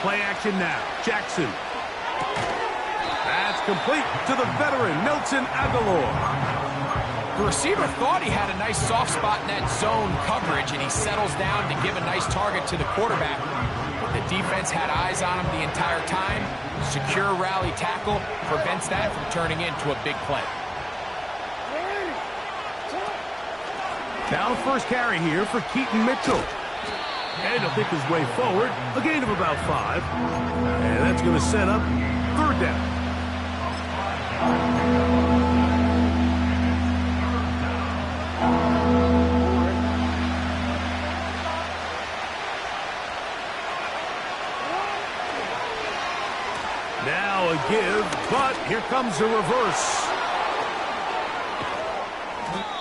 Play action now. Jackson. That's complete to the veteran, Nelson Agholor. The receiver thought he had a nice soft spot in that zone coverage, and he settles down to give a nice target to the quarterback. But the defense had eyes on him the entire time. Secure rally tackle prevents that from turning into a big play. Now first carry here for Keaton Mitchell. And he'll pick his way forward, a gain of about 5. And that's going to set up third down. Now a give, but here comes a reverse.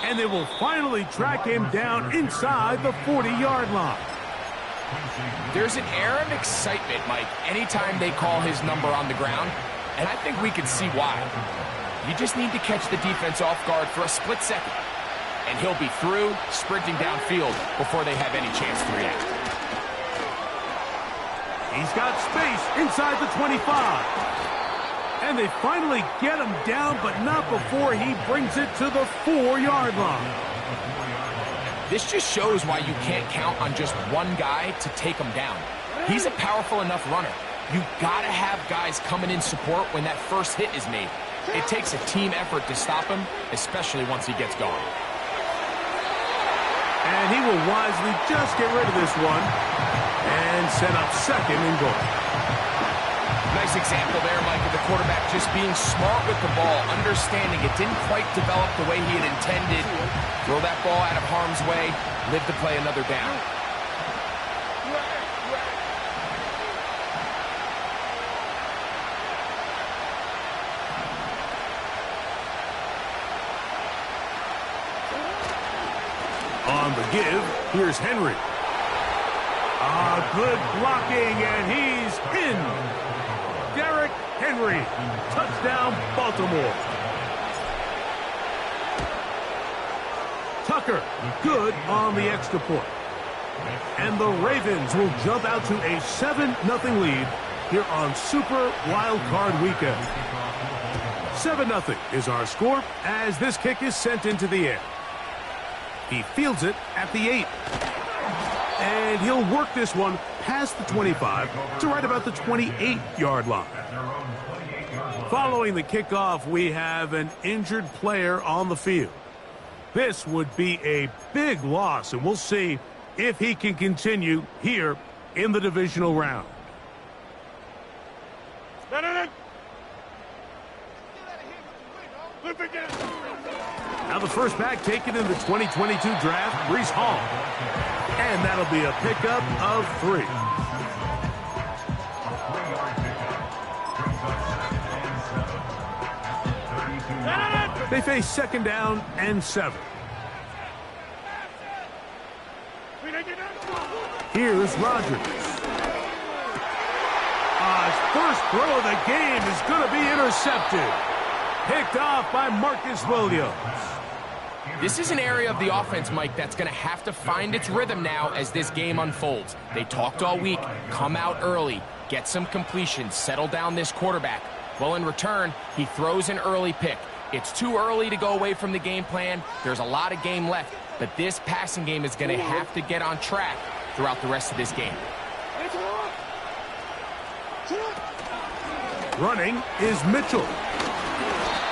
And they will finally track him down inside the 40-yard line. There's an air of excitement, Mike, anytime they call his number on the ground, and I think we can see why. You just need to catch the defense off guard for a split second, and he'll be through, sprinting downfield before they have any chance to react. He's got space inside the 25. And they finally get him down, but not before he brings it to the 4-yard line. This just shows why you can't count on just one guy to take him down. He's a powerful enough runner. You gotta have guys coming in support when that first hit is made. It takes a team effort to stop him, especially once he gets going. And he will wisely just get rid of this one and set up second and goal. Nice example there, Mike, of the quarterback just being smart with the ball, understanding it didn't quite develop the way he had intended. Throw that ball out of harm's way, live to play another down. On the give, here's Henry. Good blocking, and he's in. Derrick Henry, touchdown Baltimore. Tucker, good on the extra point. And the Ravens will jump out to a 7-0 lead here on Super Wild Card Weekend. 7-0 is our score as this kick is sent into the air. He fields it at the 8. And he'll work this one past the 25 to right about the 28-yard line. Following the kickoff, we have an injured player on the field. This would be a big loss, and we'll see if he can continue here in the divisional round. Now the first back taken in the 2022 draft, Breece Hall. And that'll be a pickup of 3. They face second down and 7. Here's Rodgers. His first throw of the game is going to be intercepted. Picked off by Marcus Williams. This is an area of the offense, Mike, that's going to have to find its rhythm now as this game unfolds. They talked all week, come out early, get some completions, settle down this quarterback. Well, in return, he throws an early pick. It's too early to go away from the game plan. There's a lot of game left, but this passing game is going to have to get on track throughout the rest of this game. Running is Mitchell.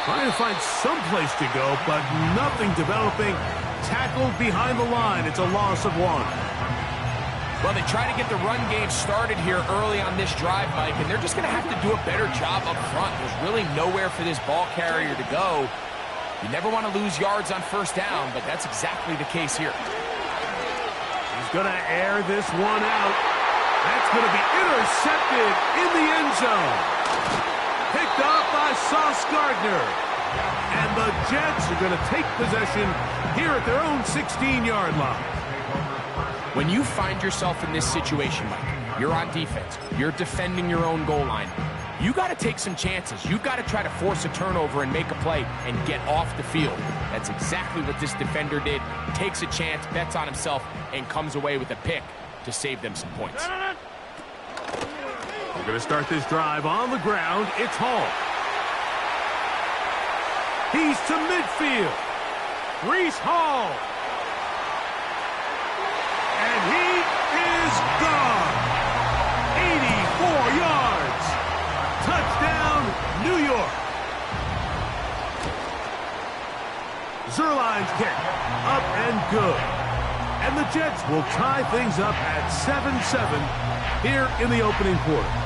Trying to find some place to go, but nothing developing. Tackled behind the line. It's a loss of 1. Well, they try to get the run game started here early on this drive, Mike, and they're just going to have to do a better job up front. There's really nowhere for this ball carrier to go. You never want to lose yards on first down, but that's exactly the case here. He's going to air this one out. That's going to be intercepted in the end zone. Picked up by Sauce Gardner. And the Jets are going to take possession here at their own 16-yard line. When you find yourself in this situation, Mike, you're on defense, you're defending your own goal line, you got to take some chances. You've got to try to force a turnover and make a play and get off the field. That's exactly what this defender did. Takes a chance, bets on himself, and comes away with a pick to save them some points. They're going to start this drive on the ground. It's Hall. He's to midfield. Breece Hall. And he is gone. 84 yards. Touchdown, New York. Zuerlein's kick. Up and good. And the Jets will tie things up at 7-7 here in the opening quarter.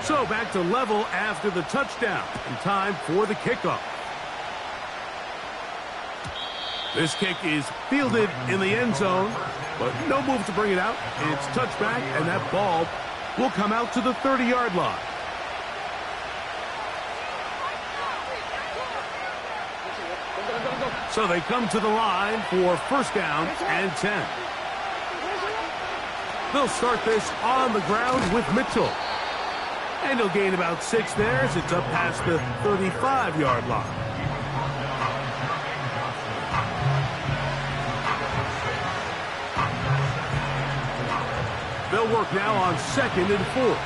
So back to level after the touchdown, and time for the kickoff. This kick is fielded in the end zone, but no move to bring it out. It's touchback, and that ball will come out to the 30-yard line. So they come to the line for first down and 10. They'll start this on the ground with Mitchell. And he'll gain about 6 there as it's up past the 35-yard line. They'll work now on 2nd and 4.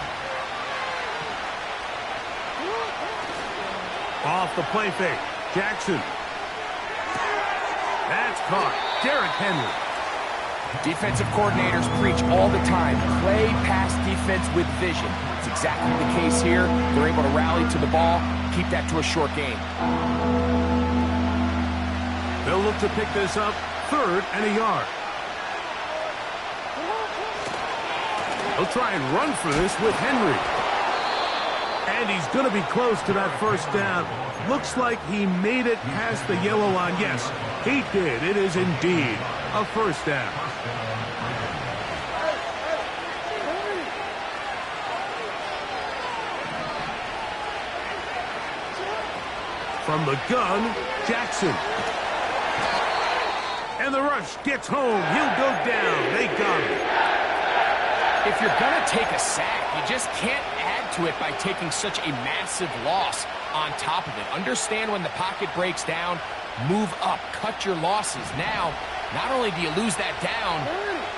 Off the play fake. Jackson. That's caught. Derrick Henry. Defensive coordinators preach all the time. Play pass defense with vision. It's exactly the case here. They're able to rally to the ball, keep that to a short game. They'll look to pick this up 3rd and a yard. They'll try and run for this with Henry. And he's going to be close to that first down. Looks like he made it past the yellow line. Yes, he did. It is indeed a first down. From the gun, Jackson. And the rush gets home. He'll go down. They got him. If you're going to take a sack, you just can't add to it by taking such a massive loss on top of it. Understand when the pocket breaks down, move up, cut your losses. Now, not only do you lose that down,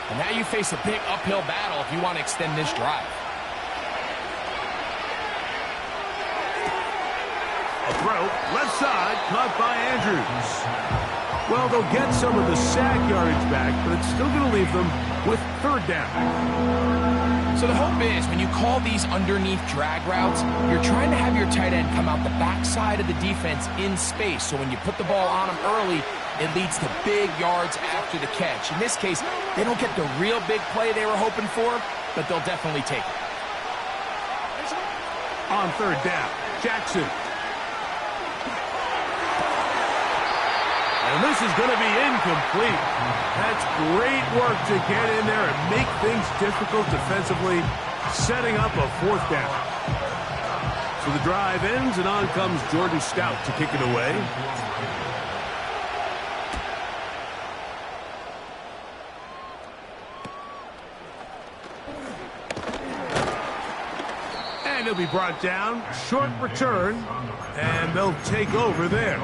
but now you face a big uphill battle if you want to extend this drive. A throw, left side, caught by Andrews. Well, they'll get some of the sack yardage back, but it's still going to leave them with 3rd down. So the hope is when you call these underneath drag routes, you're trying to have your tight end come out the backside of the defense in space. So when you put the ball on them early, it leads to big yards after the catch. In this case, they don't get the real big play they were hoping for, but they'll definitely take it. On 3rd down, Jackson. And this is going to be incomplete. That's great work to get in there and make things difficult defensively, setting up a 4th down. So the drive ends, and on comes Jordan Stout to kick it away. And he'll be brought down. Short return, and they'll take over there.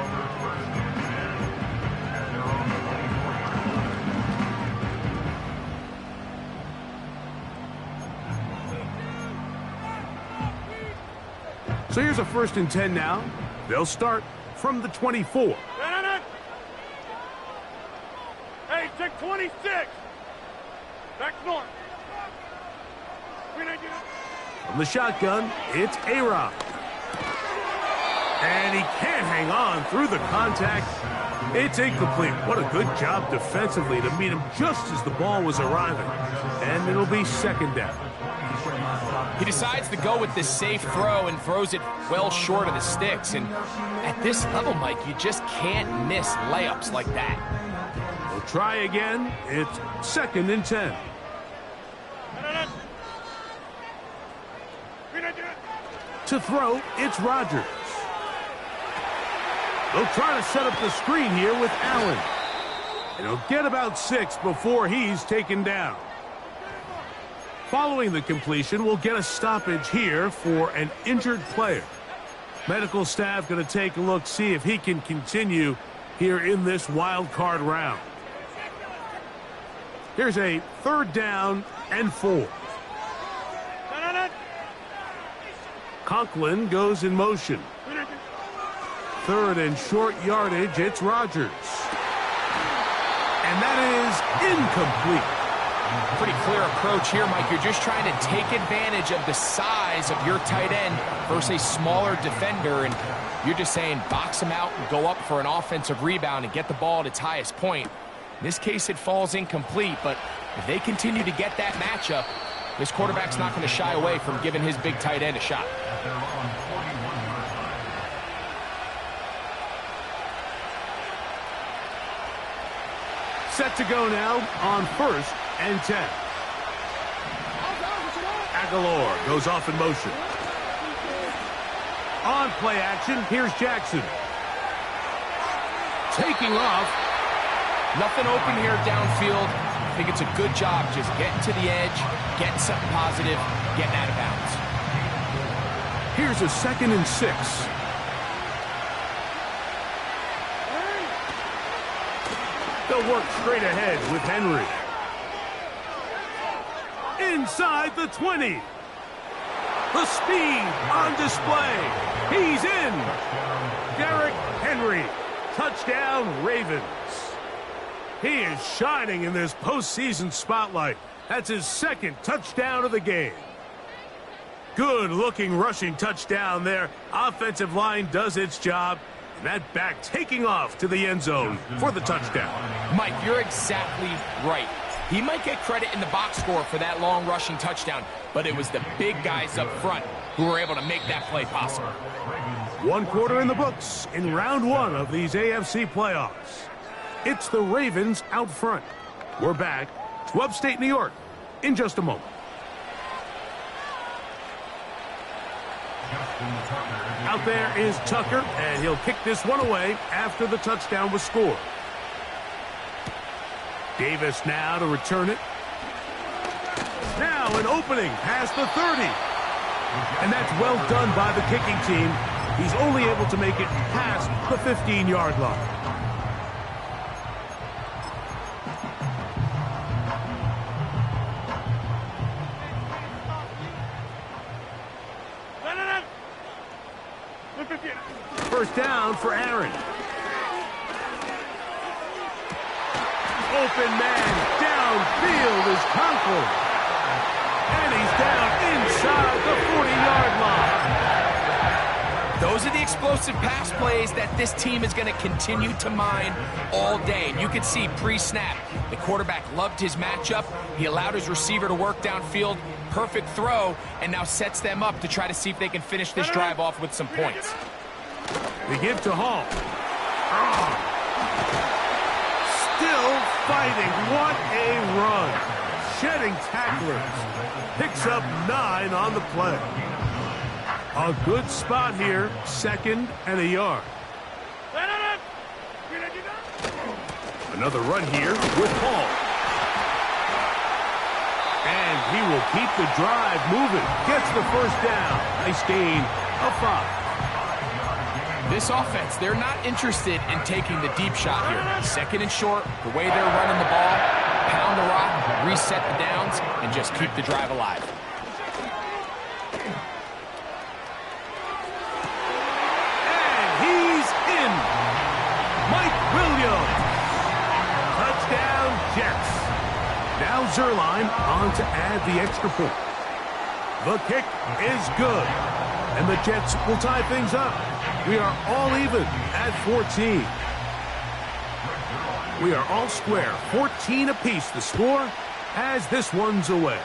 So here's a 1st and 10 now. They'll start from the 24. Hey, check 26. Back north. From the shotgun, it's A-Rod. And he can't hang on through the contact. It's incomplete. What a good job defensively to meet him just as the ball was arriving. And it'll be 2nd down. He decides to go with this safe throw and throws it well short of the sticks. And at this level, Mike, you just can't miss layups like that. We'll try again. It's 2nd and 10. To throw, it's Rodgers. They'll try to set up the screen here with Allen. And he'll get about 6 before he's taken down. Following the completion, we'll get a stoppage here for an injured player. Medical staff going to take a look, see if he can continue here in this wild card round. Here's a 3rd down and 4. Conklin goes in motion. 3rd and short yardage, it's Rodgers. And that is incomplete. Pretty clear approach here, Mike. You're just trying to take advantage of the size of your tight end versus a smaller defender, and you're just saying box him out and go up for an offensive rebound and get the ball at its highest point. In this case, it falls incomplete, but if they continue to get that matchup, this quarterback's not going to shy away from giving his big tight end a shot. Set to go now on 1st and 10. Aguilar goes off in motion. On play action, here's Jackson. Taking off. Nothing open here downfield. I think it's a good job just getting to the edge, getting something positive, getting out of bounds. Here's a 2nd and 6. They'll work straight ahead with Henry. Inside the 20. The speed on display. He's in. Derrick Henry. Touchdown, Ravens. He is shining in this postseason spotlight. That's his 2nd touchdown of the game. Good-looking rushing touchdown there. Offensive line does its job. And that back taking off to the end zone for the touchdown. Mike, you're exactly right. He might get credit in the box score for that long rushing touchdown, but it was the big guys up front who were able to make that play possible. 1 quarter in the books in round 1 of these AFC playoffs. It's the Ravens out front. We're back to upstate New York in just a moment. Out there is Tucker, and he'll kick this one away after the touchdown was scored. Davis now to return it. Now an opening past the 30. And that's well done by the kicking team. He's only able to make it past the 15-yard line. First down for Aaron. Open man downfield is Conklin. And he's down inside the 40-yard line. Those are the explosive pass plays that this team is going to continue to mine all day. And you can see pre-snap, the quarterback loved his matchup. He allowed his receiver to work downfield. Perfect throw, and now sets them up to try to see if they can finish this drive off with some points. They give to Hall. Still fighting. What a run. Shedding tacklers. Picks up 9 on the play. A good spot here. 2nd and a yard. Another run here with Hall. And he will keep the drive moving. Gets the first down. Nice gain of 5. This offense, they're not interested in taking the deep shot here. 2nd and short, the way they're running the ball, pound the rock, reset the downs, and just keep the drive alive. And he's in. Mike Williams. Touchdown, Jets. Now Zuerlein on to add the extra point. The kick is good. And the Jets will tie things up. We are all even at 14. We are all square. 14 apiece the score as this one's away.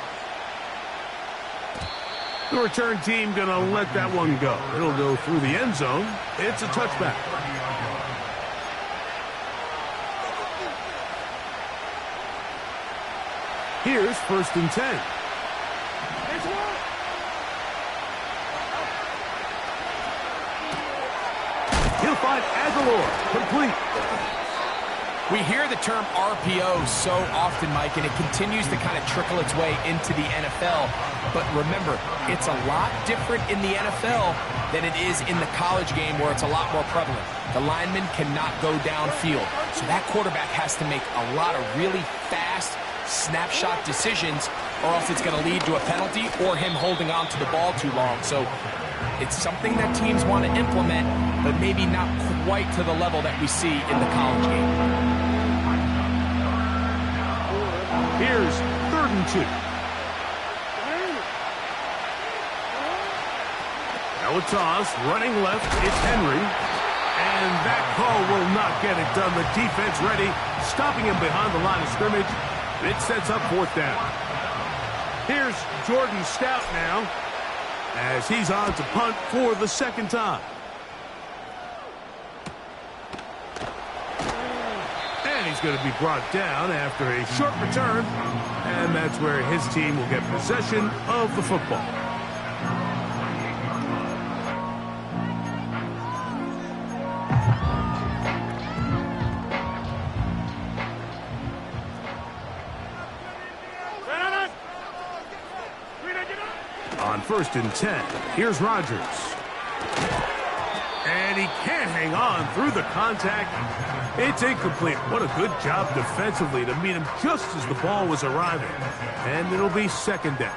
The return team going to let that one go. It'll go through the end zone. It's a touchback. Here's 1st and 10. He'll find Aguilar, complete. We hear the term RPO so often, Mike, and it continues to kind of trickle its way into the NFL. But remember, it's a lot different in the NFL than it is in the college game where it's a lot more prevalent. The lineman cannot go downfield. So that quarterback has to make a lot of really fast snapshot decisions, or else it's going to lead to a penalty or him holding on to the ball too long. So it's something that teams want to implement, but maybe not quite to the level that we see in the college game. Here's 3rd and 2. Now a toss, running left, it's Henry. And that call will not get it done. The defense ready, stopping him behind the line of scrimmage. It sets up 4th down. Here's Jordan Stout now, as he's on to punt for the 2nd time. And he's going to be brought down after a short return, and that's where his team will get possession of the football. On 1st and 10, here's Rodgers. And he can't hang on through the contact. It's incomplete. What a good job defensively to meet him just as the ball was arriving. And it'll be 2nd down.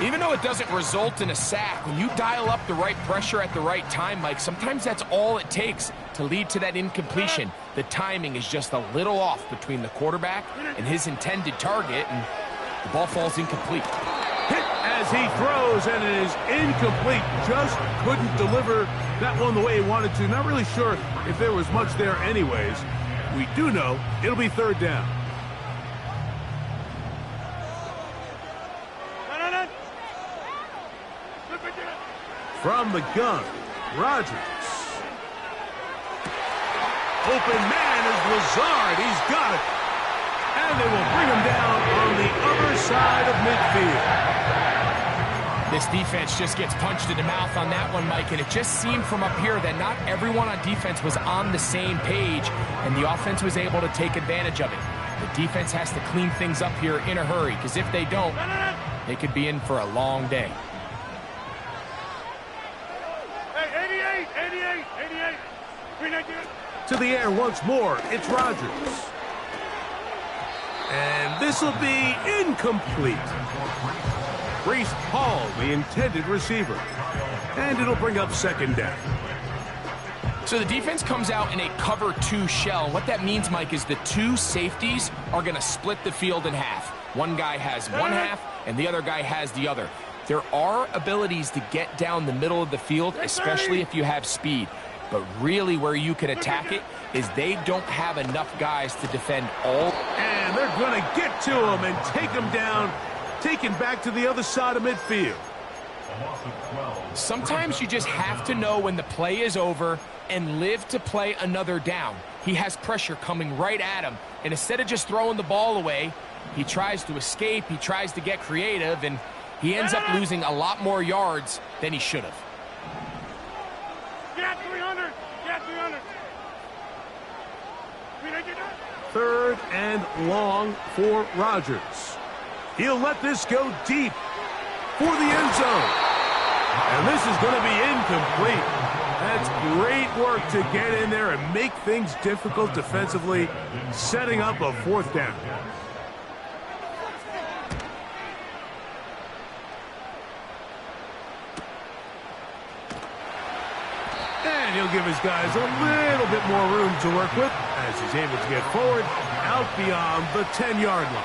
Even though it doesn't result in a sack, when you dial up the right pressure at the right time, Mike, sometimes that's all it takes to lead to that incompletion. The timing is just a little off between the quarterback and his intended target, and the ball falls incomplete. Hit as he throws, and it is incomplete. Just couldn't deliver that one the way he wanted to. Not really sure if there was much there anyways. We do know it'll be 3rd down. From the gun, Rodgers. Open man is Lazard. He's got it. And they will bring him down on the other side of midfield. This defense just gets punched in the mouth on that one, Mike, and it just seemed from up here that not everyone on defense was on the same page, and the offense was able to take advantage of it. The defense has to clean things up here in a hurry, because if they don't, they could be in for a long day. Hey, 88. To the air once more, it's Rodgers. And this will be incomplete. Breece Hall, the intended receiver. And it'll bring up 2nd down. So the defense comes out in a cover 2 shell. What that means, Mike, is the 2 safeties are going to split the field in half. One guy has one half, and the other guy has the other. There are abilities to get down the middle of the field, especially if you have speed. But really where you can attack it is they don't have enough guys to defend all. And they're going to get to him and take him down, taken back to the other side of midfield. Sometimes you just have to know when the play is over and live to play another down. He has pressure coming right at him, and instead of just throwing the ball away, he tries to escape, he tries to get creative, and he ends up losing a lot more yards than he should have. Get 300. 3rd and long for Rodgers. He'll let this go deep for the end zone. And this is going to be incomplete. That's great work to get in there and make things difficult defensively, setting up a 4th down. And he'll give his guys a little bit more room to work with as he's able to get forward out beyond the 10-yard line.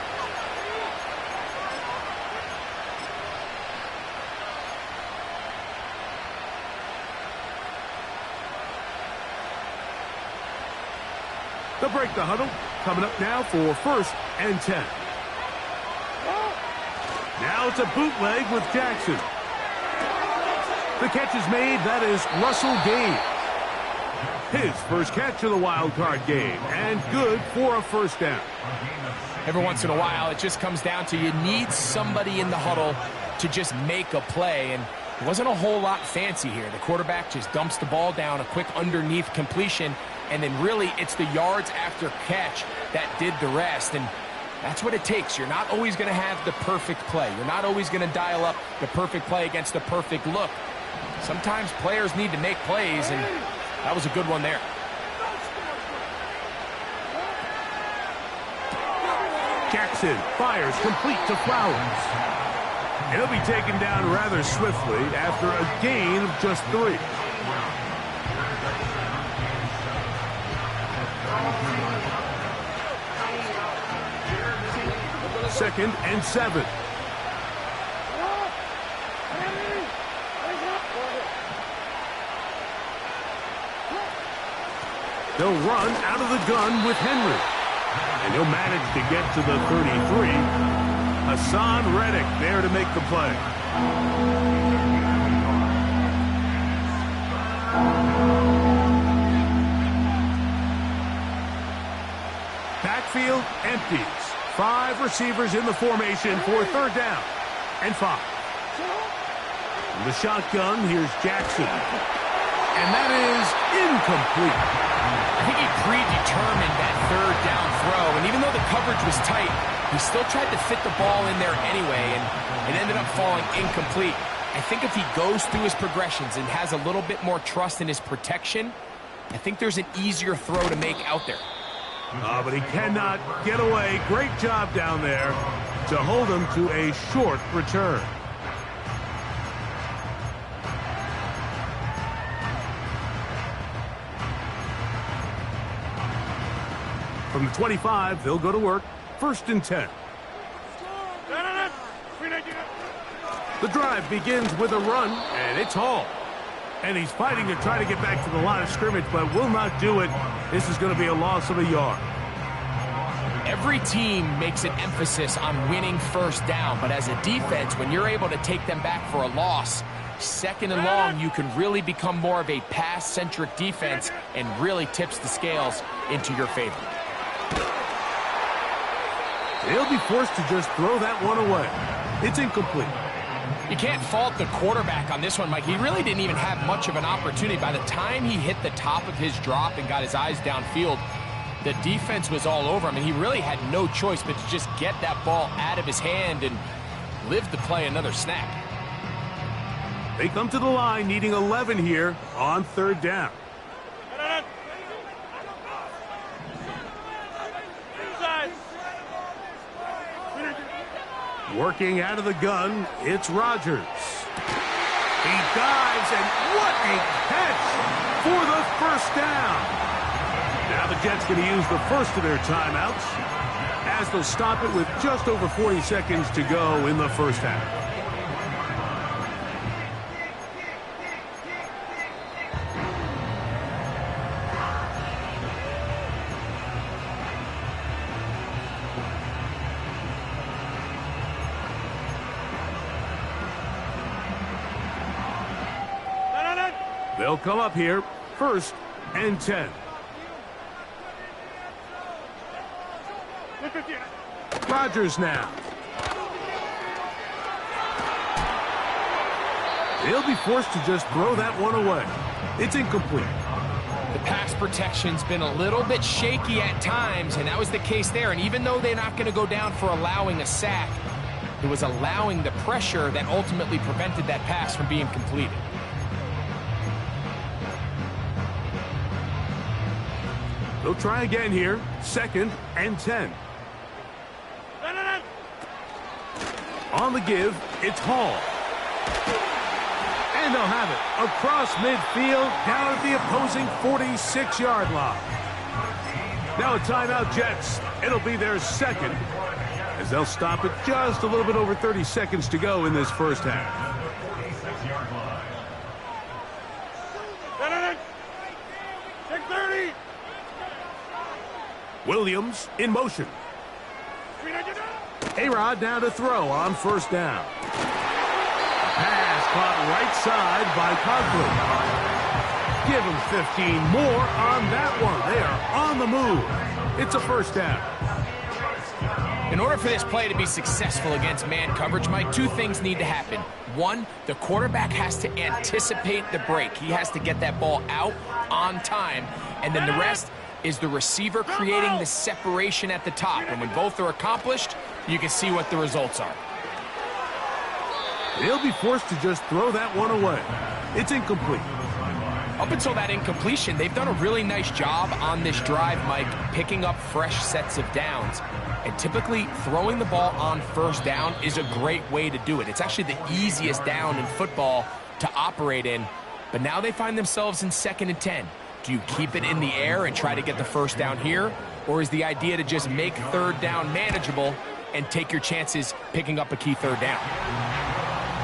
They'll break the huddle. Coming up now for 1st and 10. Now it's a bootleg with Jackson. The catch is made. That is Russell Gage. His first catch of the wild card game, and good for a 1st down. Every once in a while, it just comes down to you need somebody in the huddle to just make a play, and It wasn't a whole lot fancy here. The quarterback just dumps the ball down, a quick underneath completion, and then really it's the yards after catch that did the rest. And that's what it takes. You're not always going to have the perfect play. You're not always going to dial up the perfect play against the perfect look. Sometimes players need to make plays, and that was a good one there. Jackson fires complete to Flowers. And he'll be taken down rather swiftly after a gain of just 3. Second and 7. They'll run out of the gun with Henry. And he'll manage to get to the 33. Hassan Reddick there to make the play. Backfield empties. 5 receivers in the formation for 3rd down and 5. In the shotgun, here's Jackson. And that is incomplete. I think he predetermined that 3rd down throw, and even though the coverage was tight, he still tried to fit the ball in there anyway, and it ended up falling incomplete. I think if he goes through his progressions and has a little bit more trust in his protection, I think there's an easier throw to make out there. But he cannot get away. Great job down there to hold him to a short return. From the 25, they'll go to work. 1st and 10. The drive begins with a run, and it's Hall. And he's fighting to try to get back to the line of scrimmage, but will not do it. This is going to be a loss of a yard. Every team makes an emphasis on winning 1st down, but as a defense, when you're able to take them back for a loss, 2nd and long, you can really become more of a pass-centric defense and really tips the scales into your favor. They'll be forced to just throw that one away. It's incomplete. You can't fault the quarterback on this one, Mike. He really didn't even have much of an opportunity. By the time he hit the top of his drop and got his eyes downfield, the defense was all over him, and he really had no choice but to just get that ball out of his hand and live to play another snap. They come to the line needing 11 here on 3rd down. Working out of the gun, it's Rodgers. He dives, and what a catch for the 1st down. Now the Jets going to use the first of their timeouts as they'll stop it with just over 40 seconds to go in the 1st half. They'll come up here, 1st and 10. Rodgers now. They'll be forced to just throw that one away. It's incomplete. The pass protection's been a little bit shaky at times, and that was the case there. And even though they're not going to go down for allowing a sack, it was allowing the pressure that ultimately prevented that pass from being completed. They'll try again here, 2nd and 10. On the give, it's Hall. And they'll have it across midfield, down at the opposing 46-yard line. Now a timeout, Jets. It'll be their 2nd, as they'll stop it just a little bit over 30 seconds to go in this 1st half. Williams in motion. A-Rod now to throw on 1st down. Pass caught right side by Conklin. Give him 15 more on that one. They are on the move. It's a 1st down. In order for this play to be successful against man coverage, Mike, two things need to happen. One, the quarterback has to anticipate the break. He has to get that ball out on time. And then the rest is the receiver creating the separation at the top. And when both are accomplished, you can see what the results are. He'll be forced to just throw that one away. It's incomplete. Up until that incompletion, they've done a really nice job on this drive, Mike, picking up fresh sets of downs. And typically, throwing the ball on first down is a great way to do it. It's actually the easiest down in football to operate in. But now they find themselves in 2nd and 10. Do you keep it in the air and try to get the first down here? Or is the idea to just make 3rd down manageable and take your chances picking up a key 3rd down?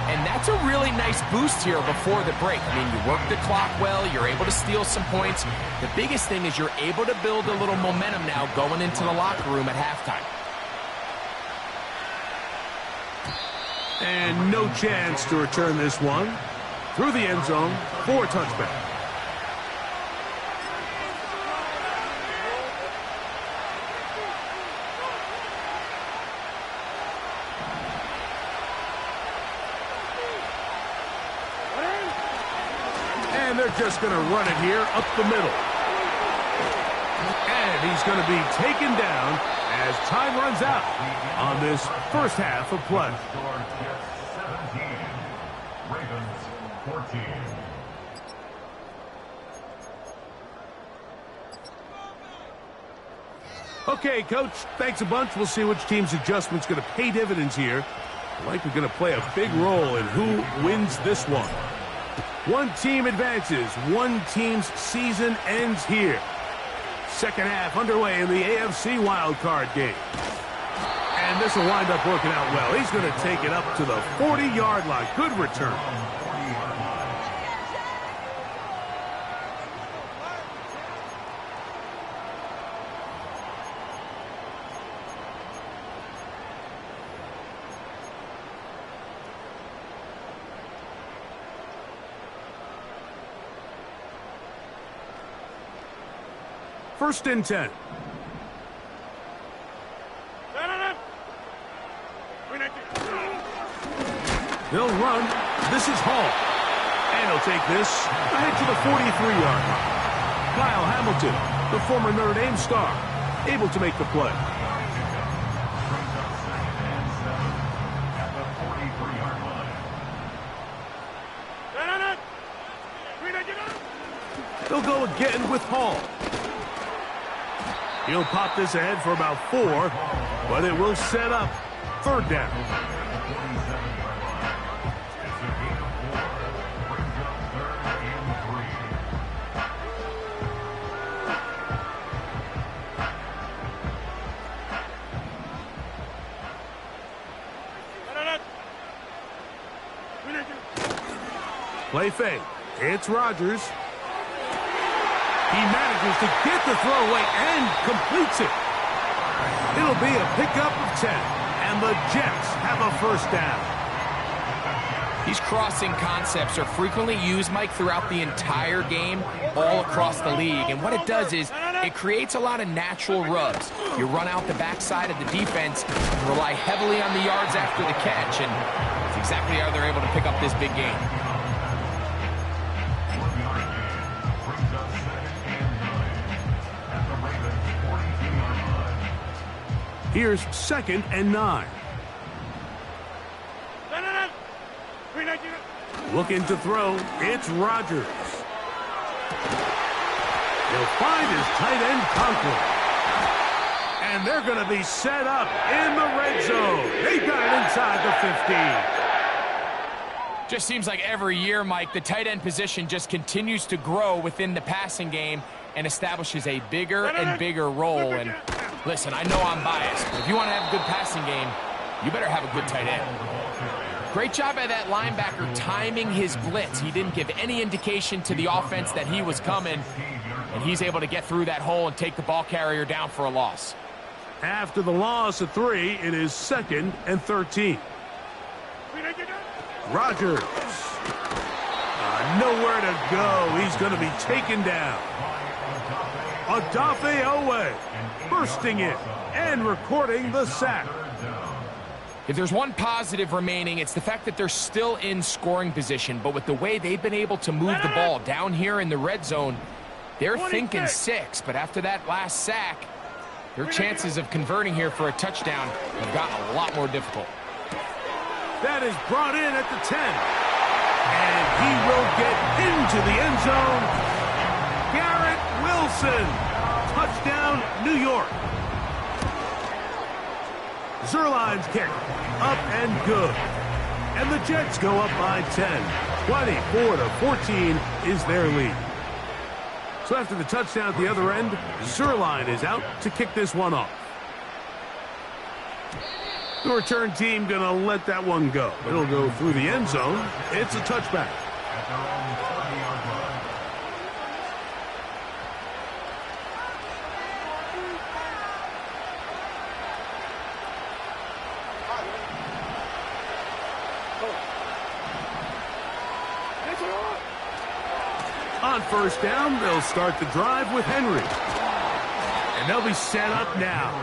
And that's a really nice boost here before the break. I mean, you work the clock well, you're able to steal some points. The biggest thing is you're able to build a little momentum now going into the locker room at halftime. And no chance to return this one. Through the end zone for a touchback. And they're just going to run it here up the middle. And he's going to be taken down as time runs out on this first half of play. Ravens 14. Okay, Coach, thanks a bunch. We'll see which team's adjustment's going to pay dividends here. Likely going to play a big role in who wins this one. One team advances. One team's season ends here. Second half underway in the AFC wildcard game. And this will wind up working out well. He's going to take it up to the 40-yard line. Good return. First and 10. They'll run. This is Hall. And he'll take this ahead to the 43-yard line. Kyle Hamilton, the former Notre Dame star, able to make the play. They'll go again with Hall. He'll pop this ahead for about 4, but it will set up 3rd down. Play fake. It's Rodgers. He manages to get the throw away and completes it. It'll be a pickup of 10, and the Jets have a first down. These crossing concepts are frequently used, Mike, throughout the entire game, all across the league. And what it does is it creates a lot of natural rubs. You run out the backside of the defense and rely heavily on the yards after the catch, and that's exactly how they're able to pick up this big game. Here's 2nd and 9. Looking to throw. It's Rodgers. He'll find his tight end, Conklin. And they're going to be set up in the red zone. They got it inside the 15. Just seems like every year, Mike, the tight end position just continues to grow within the passing game and establishes a bigger and bigger role. And listen, I know I'm biased, but if you want to have a good passing game, you better have a good tight end. Great job by that linebacker timing his blitz. He didn't give any indication to the offense that he was coming, and he's able to get through that hole and take the ball carrier down for a loss. After the loss of 3, it is 2nd and 13. Rodgers. Nowhere to go. He's going to be taken down. Odafe Owe bursting in and recording the sack. If there's one positive remaining, it's the fact that they're still in scoring position. But with the way they've been able to move the ball down here in the red zone, they're thinking 6. But after that last sack, their chances of converting here for a touchdown have gotten a lot more difficult. That is brought in at the 10. And he will get into the end zone. Garrett Wilson. Touchdown, New York. Zuerlein's kick. Up and good. And the Jets go up by 10. 24-14 is their lead. So after the touchdown at the other end, Zuerlein is out to kick this one off. The return team going to let that one go. It'll go through the end zone. It's a touchback. On first down, they'll start the drive with Henry. And they'll be set up now.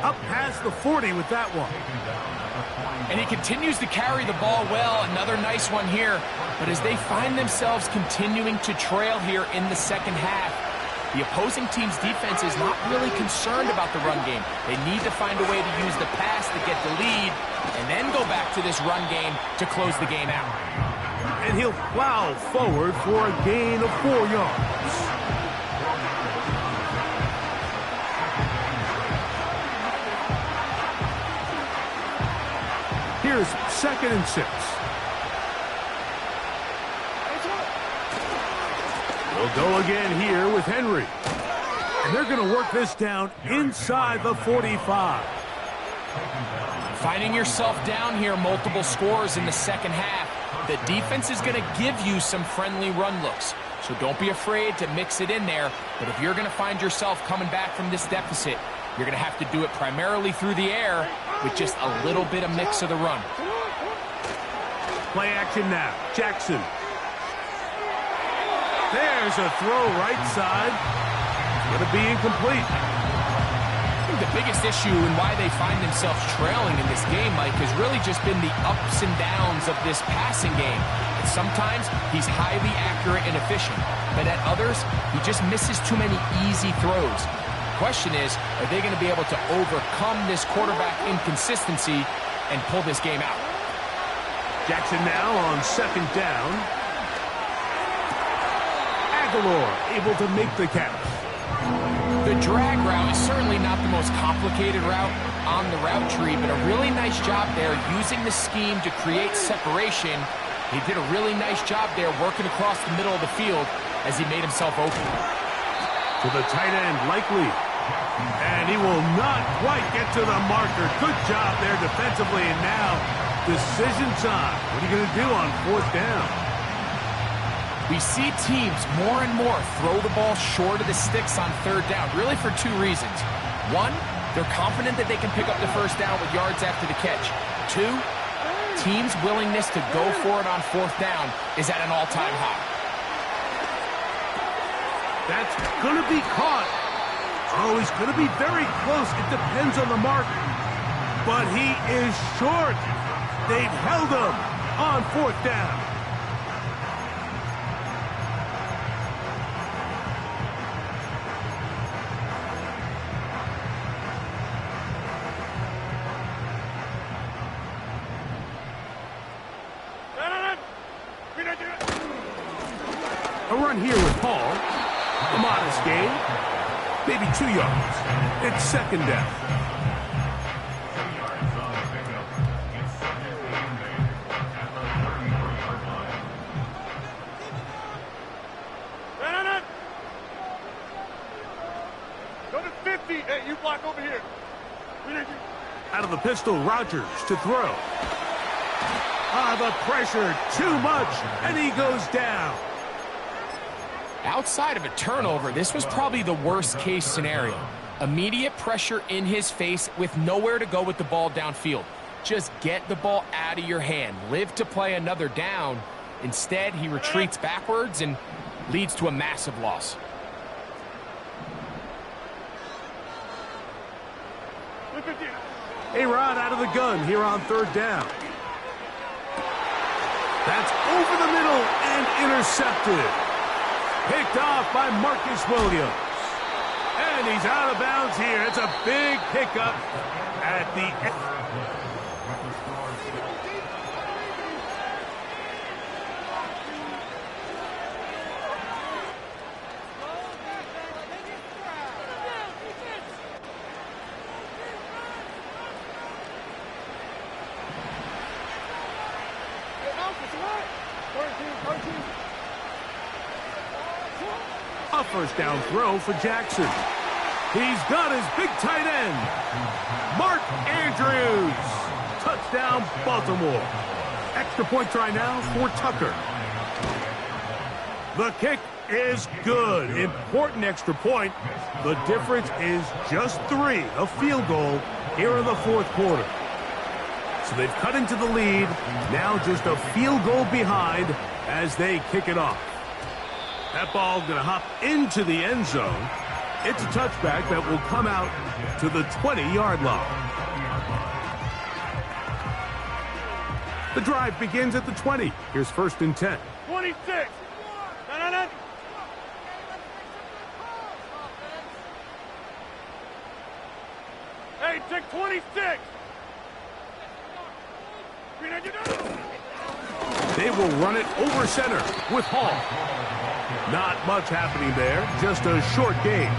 Up past the 40 with that one. And he continues to carry the ball well. Another nice one here. But as they find themselves continuing to trail here in the second half, the opposing team's defense is not really concerned about the run game. They need to find a way to use the pass to get the lead and then go back to this run game to close the game out. And he'll plow forward for a gain of 4 yards. Here's 2nd and 6. We'll go again here with Henry. And they're going to work this down inside the 45. Finding yourself down here, multiple scores in the second half. The defense is going to give you some friendly run looks. So don't be afraid to mix it in there. But if you're going to find yourself coming back from this deficit, you're going to have to do it primarily through the air with just a little bit of mix of the run. Play action now. Jackson. There's a throw right side. It's going to be incomplete. I think the biggest issue and why they find themselves trailing in this game, Mike, has really just been the ups and downs of this passing game. And sometimes he's highly accurate and efficient, but at others, he just misses too many easy throws. The question is, are they going to be able to overcome this quarterback inconsistency and pull this game out? Jackson now on 2nd down. Aguilar able to make the catch. The drag route is certainly not the most complicated route on the route tree, but a really nice job there using the scheme to create separation. He did a really nice job there working across the middle of the field as he made himself open. To the tight end, Likely. And he will not quite get to the marker. Good job there defensively, and now decision time. What are you going to do on 4th down? We see teams more and more throw the ball short of the sticks on 3rd down, really for 2 reasons. 1, they're confident that they can pick up the 1st down with yards after the catch. 2, teams' willingness to go for it on 4th down is at an all-time high. That's going to be caught. Oh, he's going to be very close. It depends on the mark. But he is short. They've held him on 4th down. A run here with Hall. A modest gain. Maybe 2 yards. It's 2nd down. Go to 50. Hey, you block over here. Out of the pistol, Rodgers to throw. The pressure, too much, and he goes down. Outside of a turnover, this was probably the worst-case scenario. Immediate pressure in his face with nowhere to go with the ball downfield. Just get the ball out of your hand. Live to play another down. Instead, he retreats backwards and leads to a massive loss. 50. A-Rod out of the gun here on third down. That's over the middle and intercepted. Picked off by Marcus Williams. And he's out of bounds here. It's a big pickup at the end. A first down throw for Jackson. He's got his big tight end, Mark Andrews. Touchdown, Baltimore. Extra point try now for Tucker. The kick is good. Important extra point. The difference is just 3, a field goal here in the fourth quarter. So they've cut into the lead. Now just a field goal behind as they kick it off. That ball going to hop into the end zone. It's a touchback that will come out to the 20-yard line. The drive begins at the 20. Here's 1st and 10. 26. No. Hey, take 26. They will run it over center with Hall. Not much happening there, just a short game.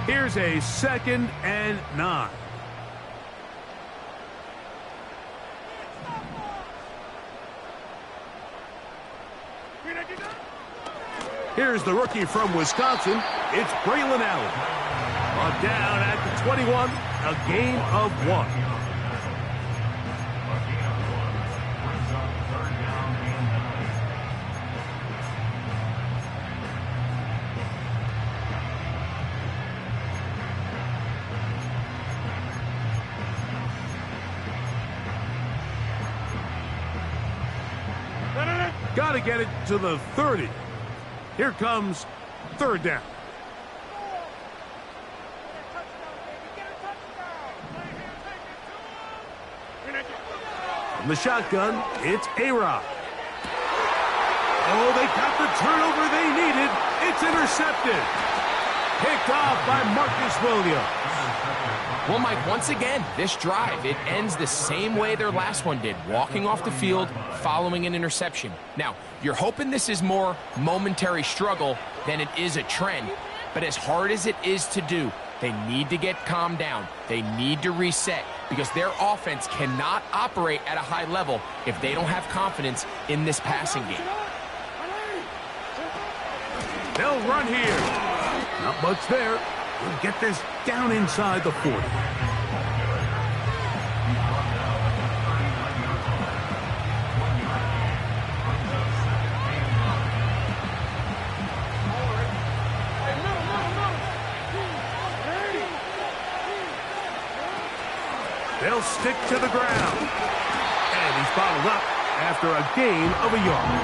Here's a 2nd and 9. Here's the rookie from Wisconsin. It's Braylon Allen. On down at the 21, a gain of 1. Got to get it to the 30. Here comes 3rd down. From the shotgun, it's A-Rod. Oh, they got the turnover they needed. It's intercepted. Picked off by Marcus Williams. Well, Mike, once again, this drive, it ends the same way their last one did, walking off the field, following an interception. Now, you're hoping this is more momentary struggle than it is a trend, but as hard as it is to do, they need to get calmed down. They need to reset because their offense cannot operate at a high level if they don't have confidence in this passing game. They'll run here. Not much there. We'll get this down inside the 40. They'll stick to the ground. And he's bottled up after a gain of a yard.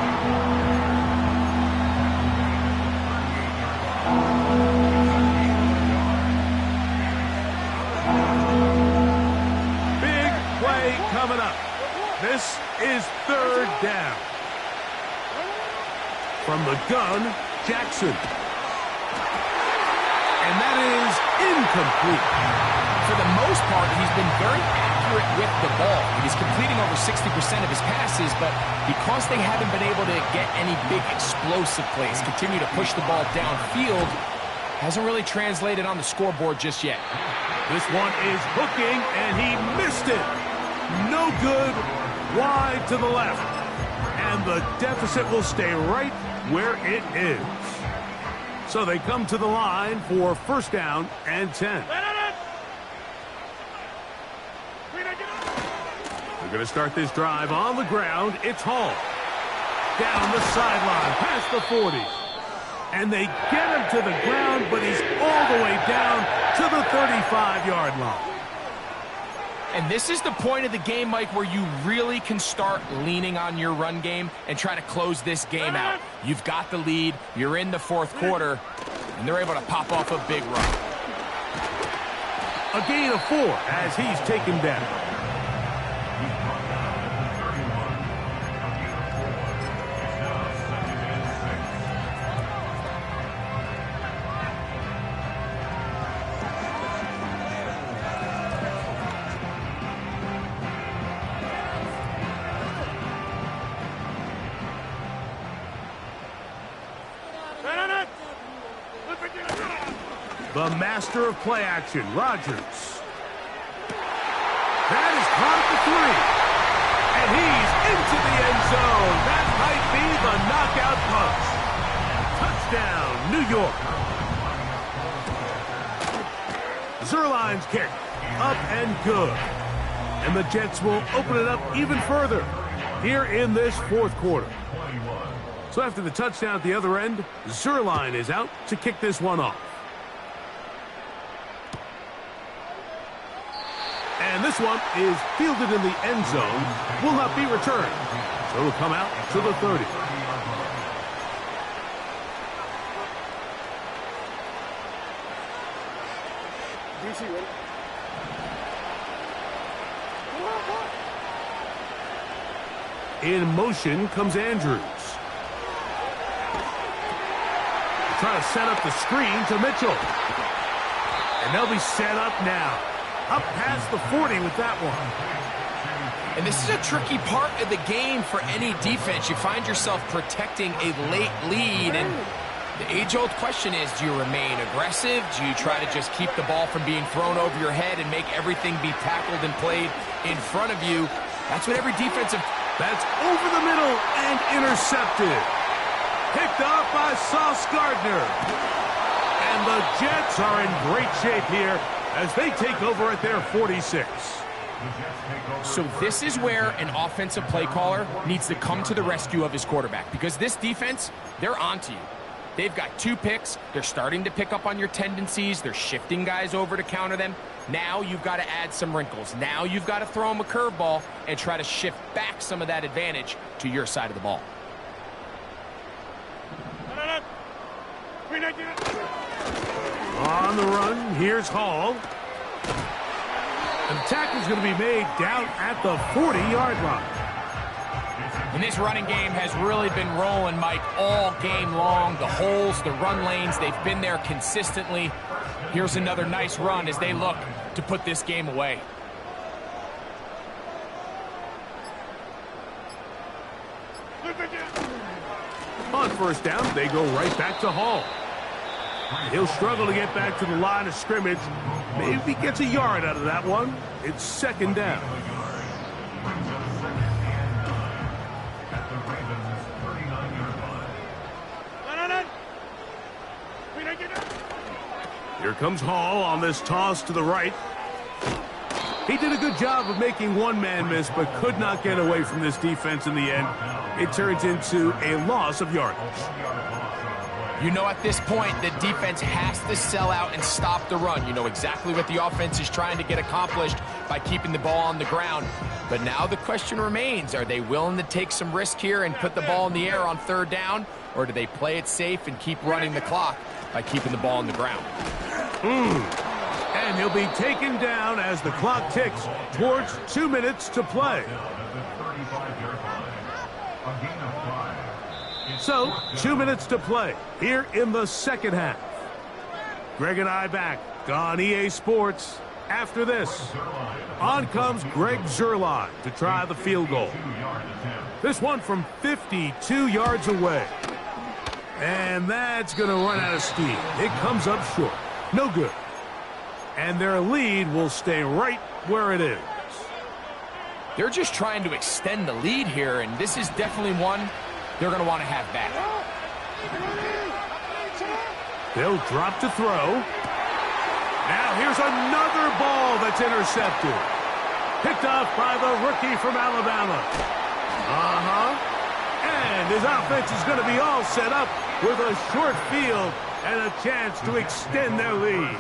Coming up. This is 3rd down. From the gun, Jackson. And that is incomplete. For the most part, he's been very accurate with the ball. He's completing over 60% of his passes, but because they haven't been able to get any big explosive plays, continue to push the ball downfield, hasn't really translated on the scoreboard just yet. This one is hooking, and he missed it. No good, wide to the left. And the deficit will stay right where it is. So they come to the line for 1st down and 10. They're going to start this drive on the ground. It's Hall. Down the sideline, past the 40. And they get him to the ground, but he's all the way down to the 35-yard line. And this is the point of the game, Mike, where you really can start leaning on your run game and try to close this game out. You've got the lead, you're in the fourth quarter, and they're able to pop off a big run. A gain of 4 as he's taken down. The master of play action, Rodgers. That is caught at the 3. And he's into the end zone. That might be the knockout punch. Touchdown, New York. Zuerlein's kick, up and good. And the Jets will open it up even further here in this fourth quarter. So after the touchdown at the other end, Zuerlein is out to kick this one off. And this one is fielded in the end zone, will not be returned. So it'll come out to the 30. In motion comes Andrews. Trying to set up the screen to Mitchell. And they'll be set up now. Up past the 40 with that one. And this is a tricky part of the game for any defense. You find yourself protecting a late lead, and the age-old question is, do you remain aggressive? Do you try to just keep the ball from being thrown over your head and make everything be tackled and played in front of you? That's what every defensive... That's over the middle and intercepted. Picked off by Sauce Gardner. And the Jets are in great shape here as they take over at their 46. So this is where an offensive play caller needs to come to the rescue of his quarterback, because this defense, they're onto you. They've got 2 picks. They're starting to pick up on your tendencies. They're shifting guys over to counter them. Now you've got to add some wrinkles. Now you've got to throw them a curveball and try to shift back some of that advantage to your side of the ball. On the run, here's Hall. And the tackle's going to be made down at the 40-yard line. And this running game has really been rolling, Mike, all game long. The holes, the run lanes, they've been there consistently. Here's another nice run as they look to put this game away. On first down, they go right back to Hall. He'll struggle to get back to the line of scrimmage. Maybe gets a yard out of that one. It's second down. Here comes Hall on this toss to the right. He did a good job of making one man miss, but could not get away from this defense in the end. It turns into a loss of yardage. You know, at this point, the defense has to sell out and stop the run. You know exactly what the offense is trying to get accomplished by keeping the ball on the ground. But now the question remains, are they willing to take some risk here and put the ball in the air on third down? Or do they play it safe and keep running the clock by keeping the ball on the ground? And he'll be taken down as the clock ticks towards 2 minutes to play. So, 2 minutes to play here in the second half. Greg and I back on EA Sports. After this, on comes Greg Zuerlein to try the field goal. This one from 52 yards away. And that's going to run out of steam. It comes up short. No good. And their lead will stay right where it is. They're just trying to extend the lead here, and this is definitely one they're going to want to have back. They'll drop to throw. Now here's another ball that's intercepted. Picked off by the rookie from Alabama. And his offense is going to be all set up with a short field and a chance to extend their lead.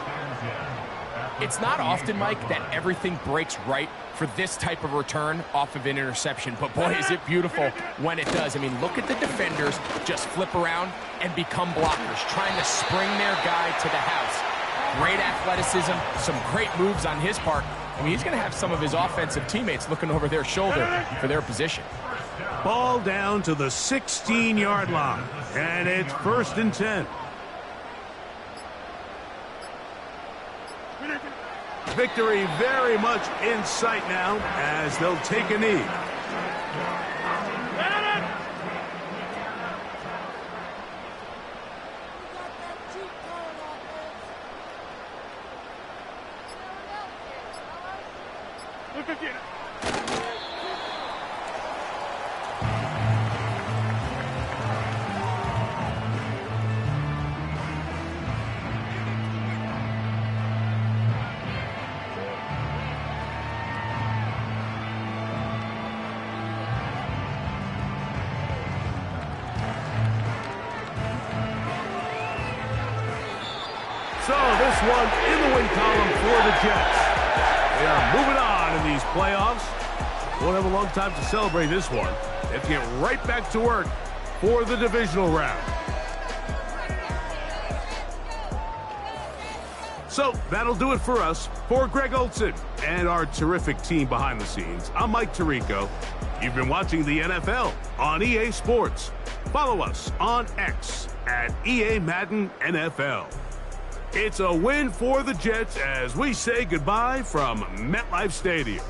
It's not often, Mike, that everything breaks right for this type of return off of an interception. But boy, is it beautiful when it does. I mean, look at the defenders just flip around and become blockers, trying to spring their guy to the house. Great athleticism, some great moves on his part. I mean, he's going to have some of his offensive teammates looking over their shoulder for their position. Ball down to the 16-yard line, and it's 1st and 10. Victory very much in sight now as they'll take a knee. Look again. So this one in the win column for the Jets. They are moving on in these playoffs. Won't have a long time to celebrate this one. They have to get right back to work for the divisional round. So that'll do it for us. For Greg Olson and our terrific team behind the scenes, I'm Mike Tirico. You've been watching the NFL on EA Sports. Follow us on X at EA Madden NFL. It's a win for the Jets as we say goodbye from MetLife Stadium.